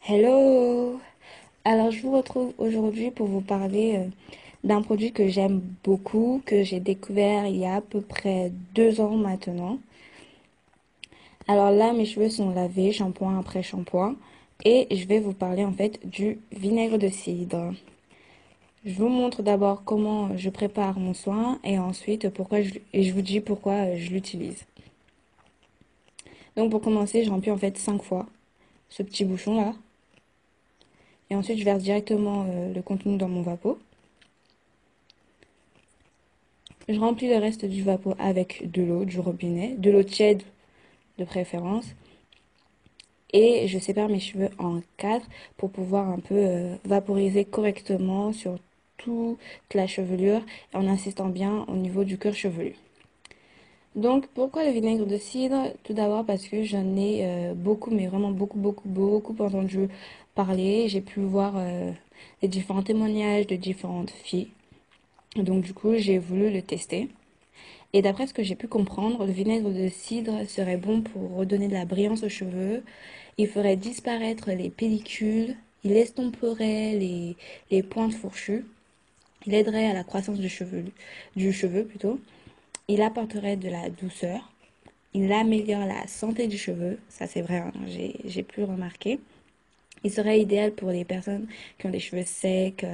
Hello! Alors, je vous retrouve aujourd'hui pour vous parler d'un produit que j'aime beaucoup, que j'ai découvert il y a à peu près 2 ans maintenant. Alors là, mes cheveux sont lavés, shampoing après shampoing, et je vais vous parler en fait du vinaigre de cidre. Je vous montre d'abord comment je prépare mon soin et ensuite je vous dis pourquoi je l'utilise. Donc pour commencer, je remplis en fait 5 fois ce petit bouchon là. Et ensuite, je verse directement le contenu dans mon vapeau. Je remplis le reste du vapeau avec de l'eau du robinet, de l'eau tiède de préférence. Et je sépare mes cheveux en 4 pour pouvoir un peu vaporiser correctement sur toute la chevelure en insistant bien au niveau du cuir chevelu. Donc, pourquoi le vinaigre de cidre? Tout d'abord parce que j'en ai beaucoup, mais vraiment beaucoup entendu parler. J'ai pu voir les différents témoignages de différentes filles. Donc, du coup, j'ai voulu le tester. Et d'après ce que j'ai pu comprendre, le vinaigre de cidre serait bon pour redonner de la brillance aux cheveux. Il ferait disparaître les pellicules. Il estomperait les pointes fourchues. Il aiderait à la croissance du cheveu plutôt. Il apporterait de la douceur. Il améliore la santé du cheveu. Ça, c'est vrai, hein, j'ai pu le remarquer. Il serait idéal pour les personnes qui ont des cheveux secs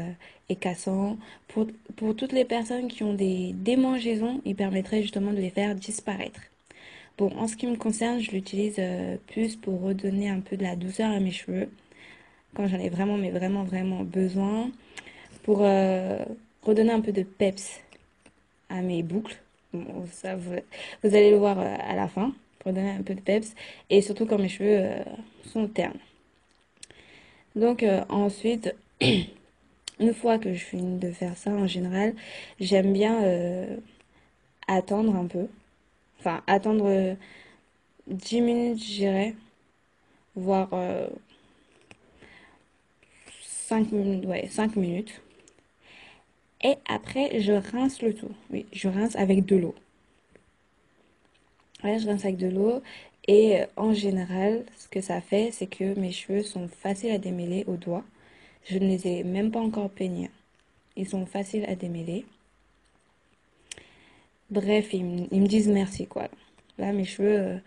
et cassants. Pour toutes les personnes qui ont des démangeaisons, il permettrait justement de les faire disparaître. Bon, en ce qui me concerne, je l'utilise plus pour redonner un peu de la douceur à mes cheveux quand j'en ai vraiment, mais vraiment besoin. Pour redonner un peu de peps à mes boucles. Bon, ça, vous allez le voir à la fin, pour donner un peu de peps. Et surtout quand mes cheveux sont ternes. Donc ensuite, une fois que je finis de faire ça, en général, j'aime bien attendre un peu. Enfin, attendre 10 minutes, je dirais. Voire 5 minutes. Ouais, 5 minutes. Et après, je rince le tout. Oui, je rince avec de l'eau. Ouais, je rince avec de l'eau. Et en général, ce que ça fait, c'est que mes cheveux sont faciles à démêler au doigt. Je ne les ai même pas encore peignés. Ils sont faciles à démêler. Bref, ils me disent merci, quoi. Là, mes cheveux,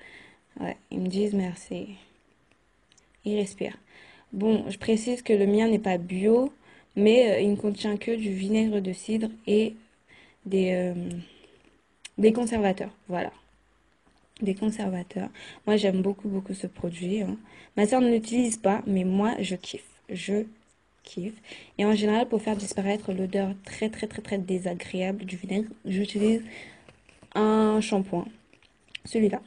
ouais, ils me disent merci. Ils respirent. Bon, je précise que le mien n'est pas bio, mais il ne contient que du vinaigre de cidre et des, euh, des conservateurs. Voilà, des conservateurs. Moi, j'aime beaucoup ce produit, hein. Ma soeur ne l'utilise pas, mais moi, je kiffe. Je kiffe. Et en général, pour faire disparaître l'odeur très désagréable du vinaigre, j'utilise un shampoing. Celui-là.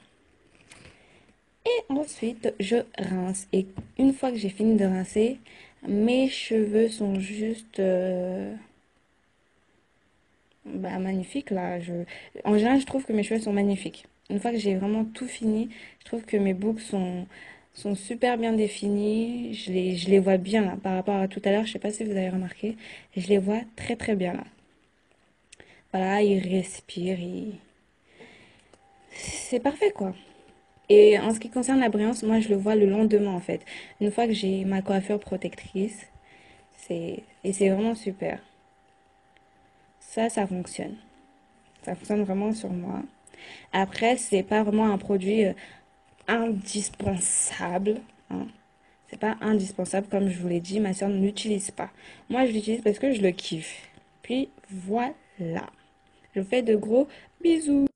Et ensuite, je rince. Et une fois que j'ai fini de rincer, mes cheveux sont juste magnifiques là. En général, je trouve que mes cheveux sont magnifiques. Une fois que j'ai vraiment tout fini, je trouve que mes boucles sont super bien définies. Je les vois bien là par rapport à tout à l'heure. Je sais pas si vous avez remarqué. Je les vois très bien là. Voilà, ils respirent. C'est parfait quoi. Et en ce qui concerne la brillance, moi je le vois le lendemain en fait. Une fois que j'ai ma coiffure protectrice, et c'est vraiment super. Ça fonctionne. Ça fonctionne vraiment sur moi. Après, c'est pas vraiment un produit indispensable, hein. C'est pas indispensable comme je vous l'ai dit, ma soeur ne l'utilise pas. Moi, je l'utilise parce que je le kiffe. Puis voilà. Je vous fais de gros bisous.